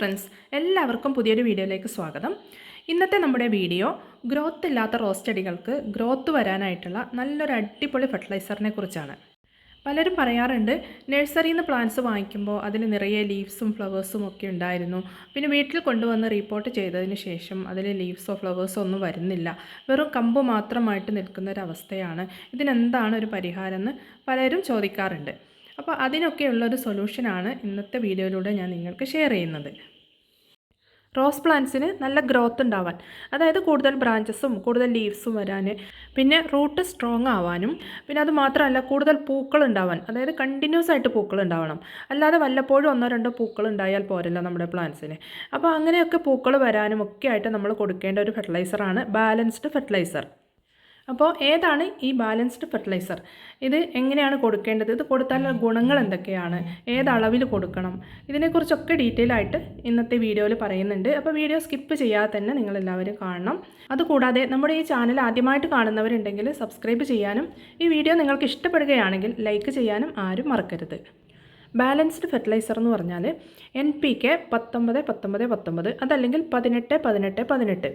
Friends, എല്ലാവർക്കും പുതിയൊരു വീഡിയോയിലേക്ക് സ്വാഗതം. ഇന്നത്തെ നമ്മുടെ വീഡിയോ ഗ്രോത്ത് ഇല്ലാത്ത റോസ് ചെടികൾക്ക് ഗ്രോത്ത് വരാനായിട്ടുള്ള നല്ലൊരു അടിപൊളി ഫെർട്ടിലൈസറിനെ കുറിച്ചാണ്. പലരും പറയാറുണ്ട്, നഴ്സറിയിൽ നിന്ന് പ്ലാന്റ്സ് വാങ്ങിക്കുമ്പോൾ അതിൽ നിറയെ ലീവ്സും ഫ്ലവേഴ്സും ഒക്കെ ഉണ്ടായിരുന്നു. പിന്നെ വീട്ടിൽ കൊണ്ടുവന്ന് റിപ്പോർട്ട് ചെയ്തതിന് ശേഷം അതിൽ ലീവ്സോ ഫ്ലവേഴ്സോ ഒന്നും വരുന്നില്ല, വെറും കമ്പ് മാത്രമായിട്ട് നിൽക്കുന്ന ഒരു അവസ്ഥയാണ്. ഇതിനെന്താണ് ഒരു പരിഹാരം എന്ന് പലരും ചോദിക്കാറുണ്ട്. അപ്പോൾ അതിനൊക്കെയുള്ളൊരു സൊല്യൂഷനാണ് ഇന്നത്തെ വീഡിയോയിലൂടെ ഞാൻ നിങ്ങൾക്ക് ഷെയർ ചെയ്യുന്നത്. റോസ് പ്ലാന്റ്സിന് നല്ല ഗ്രോത്ത് ഉണ്ടാവാൻ, അതായത് കൂടുതൽ ബ്രാഞ്ചസും കൂടുതൽ ലീവ്സും വരാൻ, പിന്നെ റൂട്ട് സ്ട്രോങ് ആവാനും, പിന്നെ അത് മാത്രമല്ല കൂടുതൽ പൂക്കൾ ഉണ്ടാവാൻ, അതായത് കണ്ടിന്യൂസ് ആയിട്ട് പൂക്കൾ ഉണ്ടാവണം. അല്ലാതെ വല്ലപ്പോഴും ഒന്നോ രണ്ടോ പൂക്കൾ ഉണ്ടായാൽ പോരല്ലോ നമ്മുടെ പ്ലാന്റ്സിന്. അപ്പോൾ അങ്ങനെയൊക്കെ പൂക്കൾ വരാനും ഒക്കെ ആയിട്ട് നമ്മൾ കൊടുക്കേണ്ട ഒരു ഫെർട്ടിലൈസറാണ് ബാലൻസ്ഡ് ഫെർട്ടിലൈസർ. അപ്പോൾ ഏതാണ് ഈ ബാലൻസ്ഡ് ഫെർട്ടിലൈസർ? ഇത് എങ്ങനെയാണ് കൊടുക്കേണ്ടത്? ഇത് കൊടുത്താലുള്ള ഗുണങ്ങൾ എന്തൊക്കെയാണ്? ഏതളവിൽ കൊടുക്കണം? ഇതിനെക്കുറിച്ചൊക്കെ ഡീറ്റെയിൽ ആയിട്ട് ഇന്നത്തെ വീഡിയോയിൽ പറയുന്നുണ്ട്. അപ്പോൾ വീഡിയോ സ്കിപ്പ് ചെയ്യാതെ തന്നെ നിങ്ങളെല്ലാവരും കാണണം. അതുകൂടാതെ നമ്മുടെ ഈ ചാനൽ ആദ്യമായിട്ട് കാണുന്നവരുണ്ടെങ്കിൽ സബ്സ്ക്രൈബ് ചെയ്യാനും ഈ വീഡിയോ നിങ്ങൾക്ക് ഇഷ്ടപ്പെടുകയാണെങ്കിൽ ലൈക്ക് ചെയ്യാനും ആരും മറക്കരുത്. ബാലൻസ്ഡ് ഫെർട്ടിലൈസർ എന്ന് പറഞ്ഞാൽ NPK 19-19-19, അതല്ലെങ്കിൽ 18-18-18.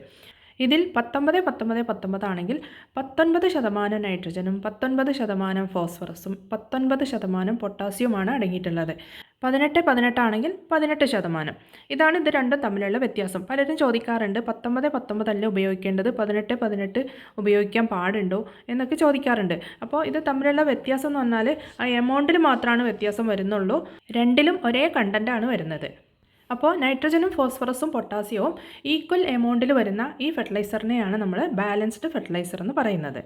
ഇതിൽ 19-19-19 ആണെങ്കിൽ 19% നൈട്രജനും 19% ഫോസ്ഫറസും 19% പൊട്ടാസ്യവുമാണ് അടങ്ങിയിട്ടുള്ളത്. 18-18 ആണെങ്കിൽ 18%. ഇതാണ് ഇത് രണ്ടും തമ്മിലുള്ള വ്യത്യാസം. പലരും ചോദിക്കാറുണ്ട്, 19-19 അല്ലേ ഉപയോഗിക്കേണ്ടത്, 18-18 ഉപയോഗിക്കാൻ പാടുണ്ടോ എന്നൊക്കെ ചോദിക്കാറുണ്ട്. അപ്പോൾ ഇത് തമ്മിലുള്ള വ്യത്യാസം എന്ന് പറഞ്ഞാൽ ആ എമൗണ്ടിൽ മാത്രമാണ് വ്യത്യാസം വരുന്നുള്ളൂ. രണ്ടിലും ഒരേ കണ്ടൻ്റാണ് വരുന്നത്. അപ്പോൾ നൈട്രജനും ഫോസ്ഫറസും പൊട്ടാസ്യവും ഈക്വൽ എമൗണ്ടിൽ വരുന്ന ഈ ഫെർട്ടിലൈസറിനെയാണ് നമ്മൾ ബാലൻസ്ഡ് ഫെർട്ടിലൈസർ എന്ന് പറയുന്നത്.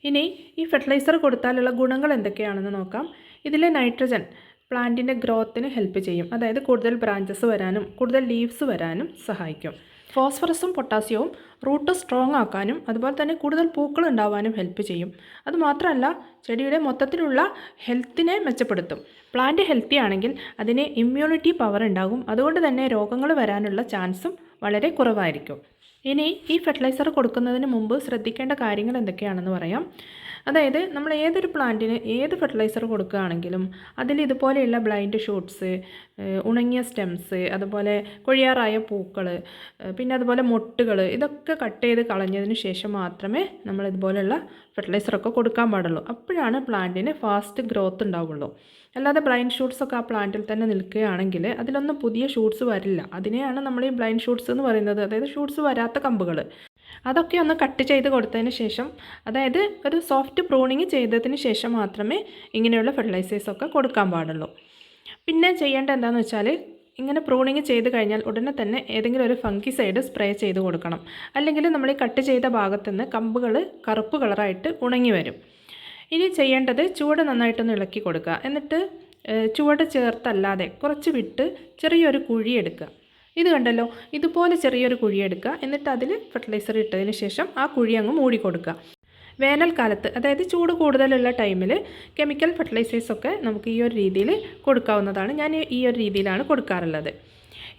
ഇനി ഈ ഫെർട്ടിലൈസർ കൊടുത്താലുള്ള ഗുണങ്ങൾ എന്തൊക്കെയാണെന്ന് നോക്കാം. ഇതിലെ നൈട്രജൻ പ്ലാന്റിൻ്റെ ഗ്രോത്തിന് ഹെൽപ്പ് ചെയ്യും, അതായത് കൂടുതൽ ബ്രാഞ്ചസ് വരാനും കൂടുതൽ ലീവ്സ് വരാനും സഹായിക്കും. ഫോസ്ഫറസും പൊട്ടാസ്യവും റൂട്ട് സ്ട്രോങ് ആക്കാനും അതുപോലെ തന്നെ കൂടുതൽ പൂക്കൾ ഉണ്ടാവാനും ഹെൽപ്പ് ചെയ്യും. അതുമാത്രമല്ല ചെടിയുടെ മൊത്തത്തിലുള്ള ഹെൽത്തിനെ മെച്ചപ്പെടുത്തും. പ്ലാന്റ് ഹെൽത്തി ആണെങ്കിൽ അതിന് ഇമ്മ്യൂണിറ്റി പവർ ഉണ്ടാകും, അതുകൊണ്ട് തന്നെ രോഗങ്ങൾ വരാനുള്ള ചാൻസും വളരെ കുറവായിരിക്കും. ഇനി ഈ ഫെർട്ടിലൈസർ കൊടുക്കുന്നതിന് മുമ്പ് ശ്രദ്ധിക്കേണ്ട കാര്യങ്ങൾ എന്തൊക്കെയാണെന്ന് പറയാം. അതായത് നമ്മൾ ഏതൊരു പ്ലാന്റിന് ഏത് ഫെർട്ടിലൈസർ കൊടുക്കുകയാണെങ്കിലും അതിൽ ഇതുപോലെയുള്ള ബ്ലൈൻഡ് ഷൂട്ട്സ്, ഉണങ്ങിയ സ്റ്റെംസ്, അതുപോലെ കൊഴിയാറായ പൂക്കൾ, പിന്നെ അതുപോലെ മൊട്ടുകൾ, ഇതൊക്കെ കട്ട് ചെയ്ത് കളഞ്ഞതിന് ശേഷം മാത്രമേ നമ്മൾ ഇതുപോലെയുള്ള ഫെർട്ടിലൈസറൊക്കെ കൊടുക്കാൻ പാടുള്ളൂ. അപ്പോഴാണ് പ്ലാന്റിന് ഫാസ്റ്റ് ഗ്രോത്ത് ഉണ്ടാവുള്ളൂ. അല്ലാതെ ബ്ലൈൻഡ് ഷൂട്ട്സൊക്കെ ആ പ്ലാന്റിൽ തന്നെ നിൽക്കുകയാണെങ്കിൽ അതിലൊന്നും പുതിയ ഷൂട്ട്സ് വരില്ല. അതിനെയാണ് നമ്മൾ ഈ ബ്ലൈൻഡ് ഷൂട്ട്സ് എന്ന് പറയുന്നത്, അതായത് ഷൂട്ട്സ് വരാത്ത കമ്പുകൾ. അതൊക്കെ ഒന്ന് കട്ട് ചെയ്ത് കൊടുത്തതിന് ശേഷം, അതായത് ഒരു സോഫ്റ്റ് പ്രൂണിങ് ചെയ്തതിന് ശേഷം മാത്രമേ ഇങ്ങനെയുള്ള ഫെർട്ടിലൈസേഴ്സൊക്കെ കൊടുക്കാൻ പാടുള്ളൂ. പിന്നെ ചെയ്യേണ്ട എന്താണെന്ന് വെച്ചാൽ, ഇങ്ങനെ പ്രൂണിങ് ചെയ്ത് കഴിഞ്ഞാൽ ഉടനെ തന്നെ ഏതെങ്കിലും ഒരു ഫംഗിസൈഡ് സ്പ്രേ ചെയ്ത് കൊടുക്കണം. അല്ലെങ്കിൽ നമ്മൾ ഈ കട്ട് ചെയ്ത ഭാഗത്തുനിന്ന് കമ്പുകൾ കറുപ്പ് കളറായിട്ട് ഉണങ്ങി വരും. ഇനി ചെയ്യേണ്ടത് ചുവട് നന്നായിട്ടൊന്ന് ഇളക്കി കൊടുക്കുക. എന്നിട്ട് ചുവട് ചേർത്തല്ലാതെ കുറച്ച് വിട്ട് ചെറിയൊരു കുഴി എടുക്കുക. ഇത് കണ്ടല്ലോ, ഇതുപോലെ ചെറിയൊരു കുഴി എടുക്കുക. എന്നിട്ട് അതിൽ ഫെർട്ടിലൈസർ ഇട്ടതിന് ശേഷം ആ കുഴി അങ്ങ് മൂടി കൊടുക്കുക. വേനൽക്കാലത്ത്, അതായത് ചൂട് കൂടുതലുള്ള ടൈമിൽ കെമിക്കൽ ഫെർട്ടിലൈസേഴ്സൊക്കെ നമുക്ക് ഈ ഒരു രീതിയിൽ കൊടുക്കാവുന്നതാണ്. ഞാൻ ഈ ഒരു രീതിയിലാണ് കൊടുക്കാറുള്ളത്.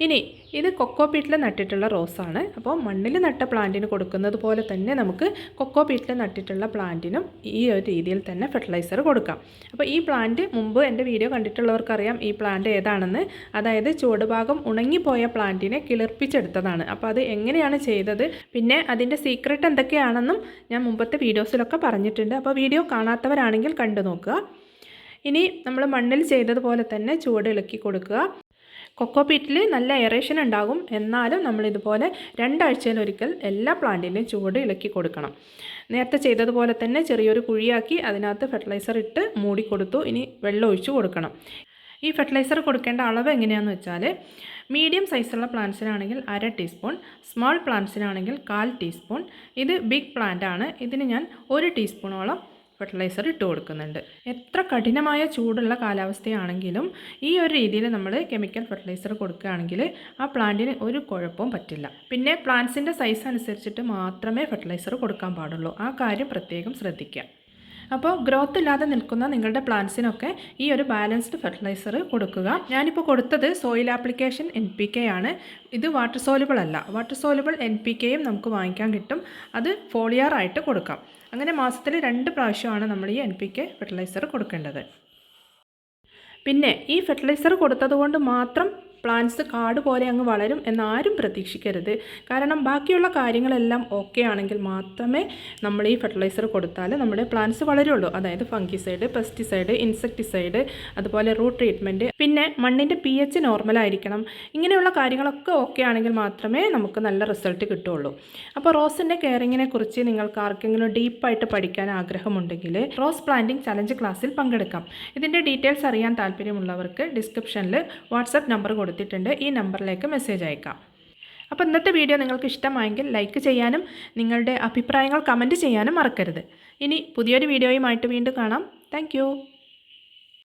ഇനി ഇത് കൊക്കോ പീറ്റിൽ നട്ടിട്ടുള്ള റോസാണ്. അപ്പോൾ മണ്ണിൽ നട്ട പ്ലാന്റിന് കൊടുക്കുന്നത് പോലെ തന്നെ നമുക്ക് കൊക്കോ പീറ്റിൽ നട്ടിട്ടുള്ള പ്ലാന്റിനും ഈ ഒരു രീതിയിൽ തന്നെ ഫെർട്ടിലൈസർ കൊടുക്കാം. അപ്പോൾ ഈ പ്ലാന്റ് മുമ്പ് എൻ്റെ വീഡിയോ കണ്ടിട്ടുള്ളവർക്കറിയാം ഈ പ്ലാന്റ് ഏതാണെന്ന്. അതായത് ചുവടുഭാഗം ഉണങ്ങിപ്പോയ പ്ലാന്റിനെ കിളിർപ്പിച്ചെടുത്തതാണ്. അപ്പോൾ അത് എങ്ങനെയാണ് ചെയ്തത്, പിന്നെ അതിൻ്റെ സീക്രട്ട് എന്തൊക്കെയാണെന്നും ഞാൻ മുമ്പത്തെ വീഡിയോസിലൊക്കെ പറഞ്ഞിട്ടുണ്ട്. അപ്പോൾ വീഡിയോ കാണാത്തവരാണെങ്കിൽ കണ്ടു നോക്കുക. ഇനി നമ്മൾ മണ്ണിൽ ചെയ്തതുപോലെ തന്നെ ചുവട് ഇളക്കി കൊടുക്കുക. കൊക്കോ പീറ്റിൽ നല്ല എയറേഷൻ ഉണ്ടാകും, എന്നാലും നമ്മളിതുപോലെ 2 ആഴ്ചയിലൊരിക്കൽ എല്ലാ പ്ലാന്റിൻ്റെയും ചുവട് ഇളക്കി കൊടുക്കണം. നേരത്തെ ചെയ്തതുപോലെ തന്നെ ചെറിയൊരു കുഴിയാക്കി അതിനകത്ത് ഫെർട്ടിലൈസർ ഇട്ട് മൂടിക്കൊടുത്തു. ഇനി വെള്ളം ഒഴിച്ചു കൊടുക്കണം. ഈ ഫെർട്ടിലൈസർ കൊടുക്കേണ്ട അളവ് എങ്ങനെയാണെന്ന് വെച്ചാൽ, മീഡിയം സൈസുള്ള പ്ലാന്റ്സിനാണെങ്കിൽ 1/2 ടീസ്പൂൺ, സ്മോൾ പ്ലാന്റ്സിനാണെങ്കിൽ 1/4 ടീസ്പൂൺ. ഇത് ബിഗ് പ്ലാന്റ് ആണ്, ഇതിന് ഞാൻ 1 ടീസ്പൂണോളം ഫെർട്ടിലൈസർ ഇട്ട് കൊടുക്കുന്നുണ്ട്. എത്ര കഠിനമായ ചൂടുള്ള കാലാവസ്ഥയാണെങ്കിലും ഈ ഒരു രീതിയിൽ നമ്മൾ കെമിക്കൽ ഫെർട്ടിലൈസർ കൊടുക്കുകയാണെങ്കിൽ ആ പ്ലാന്റിന് ഒരു കുഴപ്പവും പറ്റില്ല. പിന്നെ പ്ലാന്റ്സിൻ്റെ സൈസ് അനുസരിച്ചിട്ട് മാത്രമേ ഫെർട്ടിലൈസർ കൊടുക്കാൻ പാടുള്ളൂ. ആ കാര്യം പ്രത്യേകം ശ്രദ്ധിക്കുക. അപ്പോൾ ഗ്രോത്ത് ഇല്ലാതെ നിൽക്കുന്ന നിങ്ങളുടെ പ്ലാന്റ്സിനൊക്കെ ഈ ഒരു ബാലൻസ്ഡ് ഫെർട്ടിലൈസർ കൊടുക്കുക. ഞാനിപ്പോൾ കൊടുത്തത് സോയിൽ ആപ്ലിക്കേഷൻ NPK ആണ്. ഇത് വാട്ടർ സോലുബിൾ അല്ല. വാട്ടർ സോലുബിൾ NPKയും നമുക്ക് വാങ്ങിക്കാൻ കിട്ടും. അത് ഫോളിയർ ആയിട്ട് കൊടുക്കാം. അങ്ങനെ മാസത്തിൽ 2 പ്രാവശ്യമാണ് നമ്മൾ ഈ NPK ഫെർട്ടിലൈസർ കൊടുക്കേണ്ടത്. പിന്നെ ഈ ഫെർട്ടിലൈസർ കൊടുത്തതുകൊണ്ട് മാത്രം പ്ലാന്റ്സ് കാട് പോലെ അങ്ങ് വളരും എന്നാരും പ്രതീക്ഷിക്കരുത്. കാരണം ബാക്കിയുള്ള കാര്യങ്ങളെല്ലാം ഓക്കെ ആണെങ്കിൽ മാത്രമേ നമ്മൾ ഈ ഫെർട്ടിലൈസർ കൊടുത്താൽ നമ്മുടെ പ്ലാന്റ്സ് വളരുള്ളൂ. അതായത് ഫംഗിസൈഡ്, പെസ്റ്റിസൈഡ്, ഇൻസെക്ടിസൈഡ്, അതുപോലെ റൂട്ട് ട്രീറ്റ്മെൻറ്റ്, പിന്നെ മണ്ണിൻ്റെ pH നോർമലായിരിക്കണം. ഇങ്ങനെയുള്ള കാര്യങ്ങളൊക്കെ ഓക്കെ ആണെങ്കിൽ മാത്രമേ നമുക്ക് നല്ല റിസൾട്ട് കിട്ടുള്ളൂ. അപ്പോൾ റോസിൻ്റെ കെയറിങ്ങിനെ കുറിച്ച് നിങ്ങൾക്ക് ആർക്കെങ്കിലും ഡീപ്പായിട്ട് പഠിക്കാൻ ആഗ്രഹമുണ്ടെങ്കിൽ റോസ് പ്ലാന്റിംഗ് ചലഞ്ച് ക്ലാസ്സിൽ പങ്കെടുക്കാം. ഇതിൻ്റെ ഡീറ്റെയിൽസ് അറിയാൻ താല്പര്യമുള്ളവർക്ക് ഡിസ്ക്രിപ്ഷനിൽ വാട്സപ്പ് നമ്പർ കൊടുത്തിട്ടുണ്ട്. ഈ നമ്പറിലേക്ക് മെസ്സേജ് അയക്കാം. അപ്പോൾ ഇന്നത്തെ വീഡിയോ നിങ്ങൾക്ക് ഇഷ്ടമായെങ്കിൽ ലൈക്ക് ചെയ്യാനും നിങ്ങളുടെ അഭിപ്രായങ്ങൾ കമൻറ്റ് ചെയ്യാനും മറക്കരുത്. ഇനി പുതിയൊരു വീഡിയോയുമായിട്ട് വീണ്ടും കാണാം. താങ്ക്